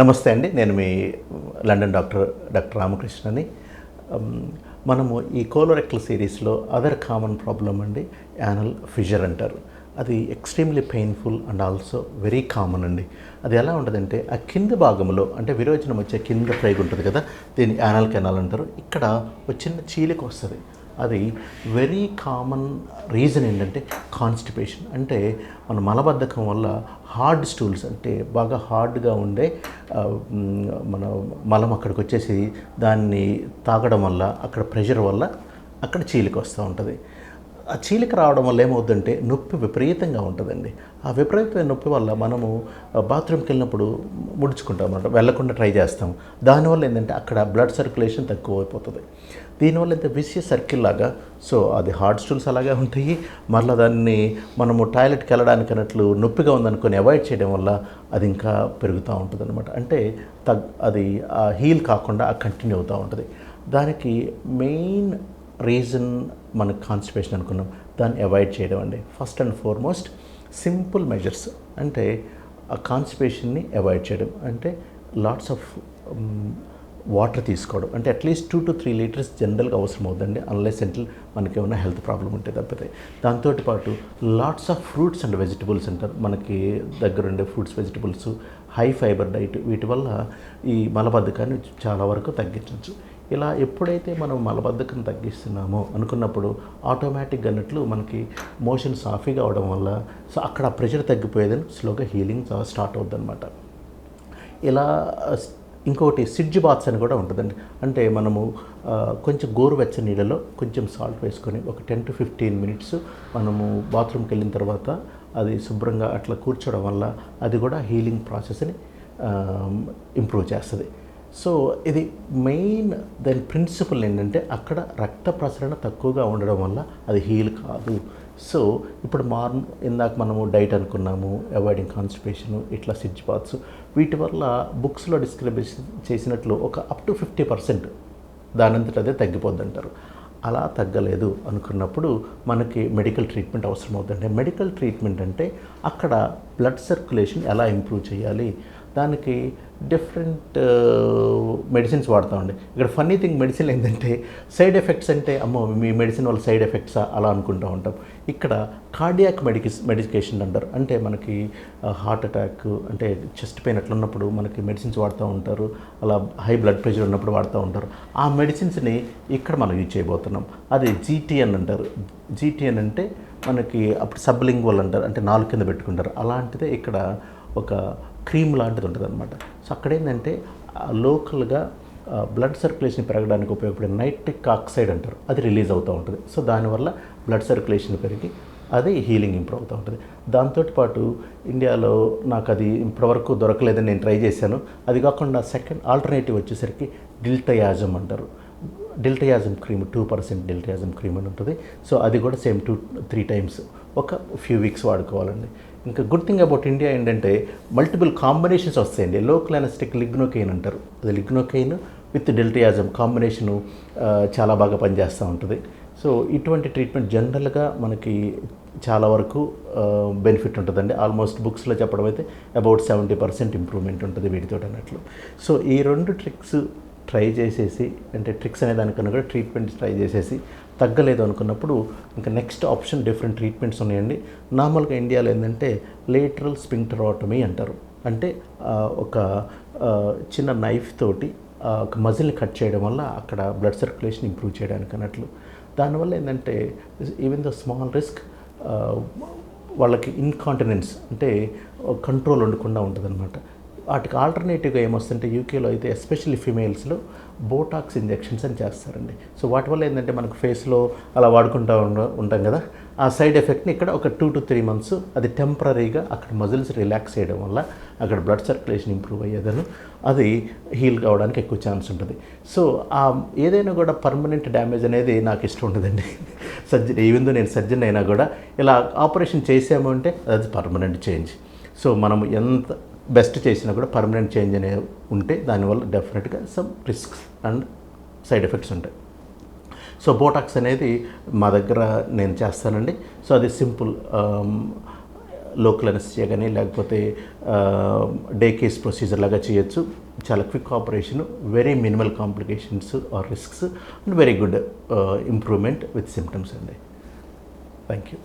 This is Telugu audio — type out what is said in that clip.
నమస్తే అండి. నేను మీ లండన్ డాక్టర్ రామకృష్ణని. మనము ఈ కోలోరెక్టల్ సిరీస్లో అదర్ కామన్ ప్రాబ్లమ్ అండి యానల్ ఫిషర్ అంటారు. అది extremely painful and also very common అండి. అది ఎలా ఉంటుందంటే ఆ కింద భాగంలో అంటే విరోచనం వచ్చే కింద ప్రేగు ఉంటుంది కదా, దీన్ని యానల్ కెనాల్ అంటారు. ఇక్కడ ఒక చిన్న చీలిక వస్తుంది. అది వెరీ కామన్ రీజన్ ఏంటంటే కాన్స్టిపేషన్. అంటే మన మలబద్ధకం వల్ల హార్డ్ స్టూల్స్ అంటే బాగా హార్డ్గా ఉండే మన మలం అక్కడికి వచ్చేసి దాన్ని తాగడం వల్ల అక్కడ ప్రెషర్ వల్ల అక్కడ చీలిక వస్తూ ఉంటుంది. ఆ చీలిక రావడం వల్ల ఏమవుతుందంటే నొప్పి విపరీతంగా ఉంటుందండి. ఆ విపరీతమైన నొప్పి వల్ల మనము బాత్రూమ్కి వెళ్ళినప్పుడు ముడుచుకుంటాం అన్నమాట, వెళ్ళకుండా ట్రై చేస్తాం. దానివల్ల ఏంటంటే అక్కడ బ్లడ్ సర్క్యులేషన్ తక్కువ అయిపోతుంది. దీనివల్ల ఎంత విషియస్ సర్కిల్ లాగా, సో అది హార్డ్ స్టూల్స్ అలాగే ఉంటాయి. మళ్ళీ దాన్ని మనము టాయిలెట్కి వెళ్ళడానికి అన్నట్లు నొప్పిగా ఉందనుకొని అవాయిడ్ చేయడం వల్ల అది ఇంకా పెరుగుతూ ఉంటుంది అనమాట. అంటే అది హీల్ కాకుండా కంటిన్యూ అవుతూ ఉంటుంది. దానికి మెయిన్ రీజన్ మనకు కాన్స్టిపేషన్ అనుకున్నాం, దాన్ని అవాయిడ్ చేయడం అండి. First and foremost simple measures అంటే ఆ కాన్స్టిపేషన్ని అవాయిడ్ చేయడం అంటే లాట్స్ ఆఫ్ వాటర్ తీసుకోవడం. అంటే అట్లీస్ట్ 2 to 3 లీటర్స్ జనరల్గా అవసరం అవుతుందండి, అన్లెస్ ఎంటిల్ మనకి ఏమైనా హెల్త్ ప్రాబ్లం ఉంటే తప్పితే. దాంతోపాటు lots of fruits and vegetables అంటారు, మనకి దగ్గరుండే fruits vegetables, high fibre diet, వీటి వల్ల ఈ మలబద్ధకాన్ని చాలా వరకు తగ్గించవచ్చు. ఇలా ఎప్పుడైతే మనం మలబద్ధకం తగ్గిస్తున్నామో అనుకున్నప్పుడు ఆటోమేటిక్గా అన్నట్లు మనకి మోషన్ సాఫీగా అవడం వల్ల సో అక్కడ ప్రెషర్ తగ్గిపోయేదని స్లోగా హీలింగ్ స్టార్ట్ అవుతుంది అనమాట. ఇలా ఇంకొకటి సిడ్జ్ బాత్స్ అని కూడా ఉంటుందండి. అంటే మనము కొంచెం గోరువెచ్చని నీళ్ళలో కొంచెం సాల్ట్ వేసుకొని ఒక 10 to 15 minutes మనము బాత్రూమ్కి వెళ్ళిన తర్వాత అది శుభ్రంగా అట్లా కూర్చోవడం వల్ల అది కూడా హీలింగ్ ప్రాసెస్ని ఇంప్రూవ్ చేస్తుంది. సో ఇది మెయిన్ దాని ప్రిన్సిపల్ ఏంటంటే అక్కడ రక్త ప్రసరణ తక్కువగా ఉండడం వల్ల అది హీల్ కాదు. సో ఇప్పుడు ఇందాక మనము డైట్ అనుకున్నాము, అవాయిడింగ్ కాన్స్టిపేషను, ఇట్లా సిడ్జ్ బాత్స్, వీటి వల్ల బుక్స్లో డిస్క్రైబ్ చేసినట్లు ఒక అప్ టు 50% దానంతట అదే తగ్గిపోద్ది అంటారు. అలా తగ్గలేదు అనుకున్నప్పుడు మనకి మెడికల్ ట్రీట్మెంట్ అవసరం అవుతుందండి. మెడికల్ ట్రీట్మెంట్ అంటే అక్కడ బ్లడ్ సర్క్యులేషన్ ఎలా ఇంప్రూవ్ చేయాలి, దానికి డిఫరెంట్ మెడిసిన్స్ వాడతామండి. ఇక్కడ ఫన్నీ థింగ్ మెడిసిన్ ఏంటంటే సైడ్ ఎఫెక్ట్స్ అంటే అమ్మో మీ మెడిసిన్ వల్ల సైడ్ ఎఫెక్ట్సా అలా అనుకుంటూ ఉంటాం. ఇక్కడ కార్డియాక్ మెడికేషన్ అంటారు. అంటే మనకి హార్ట్ అటాక్ అంటే చెస్ట్ పెయిన్ అట్లా ఉన్నప్పుడు మనకి మెడిసిన్స్ వాడుతూ ఉంటారు, అలా హై బ్లడ్ ప్రెషర్ ఉన్నప్పుడు వాడుతూ ఉంటారు. ఆ మెడిసిన్స్ని ఇక్కడ మనం యూజ్ చేయబోతున్నాం. అది జీటీఎన్ అంటారు. జీటీఎన్ అంటే మనకి అప్పుడు సబ్లింగ్వల్ అంటారు, అంటే నాలుగు కింద పెట్టుకుంటారు. అలాంటిదే ఇక్కడ ఒక క్రీమ్ లాంటిది ఉంటుంది అనమాట. సో అక్కడ ఏంటంటే లోకల్గా బ్లడ్ సర్క్యులేషన్ పెరగడానికి ఉపయోగపడే నైట్రిక్ ఆక్సైడ్ అంటారు, అది రిలీజ్ అవుతూ ఉంటుంది. సో దానివల్ల బ్లడ్ సర్క్యులేషన్ పెరిగి అది హీలింగ్ ఇంప్రూవ్ అవుతూ ఉంటుంది. దాంతోపాటు ఇండియాలో నాకు అది ఇప్పటివరకు దొరకలేదని నేను ట్రై చేశాను. అది కాకుండా సెకండ్ ఆల్టర్నేటివ్ వచ్చేసరికి డిల్టయాజమ్ అంటారు. డిల్టయాజమ్ క్రీమ్ 2% డిల్టయాజమ్ క్రీమ్ అని ఉంటుంది. సో అది కూడా సేమ్ 2-3 times ఒక ఫ్యూ వీక్స్ వాడుకోవాలండి. ఇంకా గుడ్ థింగ్ అబౌట్ ఇండియా ఏంటంటే మల్టిపుల్ కాంబినేషన్స్ వస్తాయండి. లోకల్ అనెస్థెటిక్ లిగ్నోకైన్ అంటారు. అది లిగ్నోకైన్ విత్ డిల్టయాజమ్ కాంబినేషను చాలా బాగా పనిచేస్తూ ఉంటుంది. సో ఇటువంటి ట్రీట్మెంట్ జనరల్గా మనకి చాలా వరకు బెనిఫిట్ ఉంటుందండి. ఆల్మోస్ట్ బుక్స్లో చెప్పడం అయితే అబౌట్ 70% ఇంప్రూవ్మెంట్ ఉంటుంది వీటితో అన్నట్లు. సో ఈ 2 ట్రిక్స్ ట్రై చేసేసి, అంటే ట్రిక్స్ అనే దానికన్నా కూడా ట్రీట్మెంట్స్ ట్రై చేసేసి తగ్గలేదు అనుకున్నప్పుడు ఇంకా నెక్స్ట్ ఆప్షన్ డిఫరెంట్ ట్రీట్మెంట్స్ ఉన్నాయండి. నార్మల్గా ఇండియాలో ఏంటంటే లేటరల్ స్పింక్టరాటమీ అంటారు. అంటే ఒక చిన్న నైఫ్ తోటి ఒక మజిల్ని కట్ చేయడం వల్ల అక్కడ బ్లడ్ సర్క్యులేషన్ ఇంప్రూవ్ చేయడానికి అన్నట్లు. దానివల్ల ఏంటంటే ఈవెన్ ద స్మాల్ రిస్క్ వాళ్ళకి ఇన్కాంటినెన్స్ అంటే కంట్రోల్ ఉండకుండా ఉంటుందన్నమాట. వాటికి ఆల్టర్నేటివ్గా ఏమొస్తుంటే యూకేలో అయితే ఎస్పెషల్లీ ఫిమేల్స్లో బోటాక్స్ ఇంజెక్షన్స్ అని చేస్తారండి. సో వాటి వల్ల ఏంటంటే మనకు ఫేస్లో అలా వాడుకుంటూ ఉంటాం కదా, ఆ సైడ్ ఎఫెక్ట్ని ఇక్కడ ఒక 2 to 3 months అది టెంపరీగా అక్కడ మజిల్స్ రిలాక్స్ చేయడం వల్ల అక్కడ బ్లడ్ సర్క్యులేషన్ ఇంప్రూవ్ అయ్యేదను అది హీల్ కావడానికి ఎక్కువ ఛాన్స్ ఉంటుంది. సో ఏదైనా కూడా పర్మనెంట్ డ్యామేజ్ అనేది నాకు ఇష్టం ఉండదండి. ఈవెన్ దో నేను సర్జన్ అయినా కూడా ఇలా ఆపరేషన్ చేసాము అంటే అది పర్మనెంట్ చేంజ్. సో మనం ఎంత బెస్ట్ చేసినా కూడా పర్మనెంట్ చేంజ్ అనేవి ఉంటే దానివల్ల డెఫినెట్గా some risks and side effects ఉంటాయి. సో బోటాక్స్ అనేది మా దగ్గర నేను చేస్తానండి. సో అది సింపుల్ లోకల్ అనెస్థిసియా కానీ లేకపోతే డే కేస్ ప్రొసీజర్ లాగా చేయొచ్చు. చాలా quick operation, very minimal complications or risks and very good improvement with symptoms అండి. Thank you.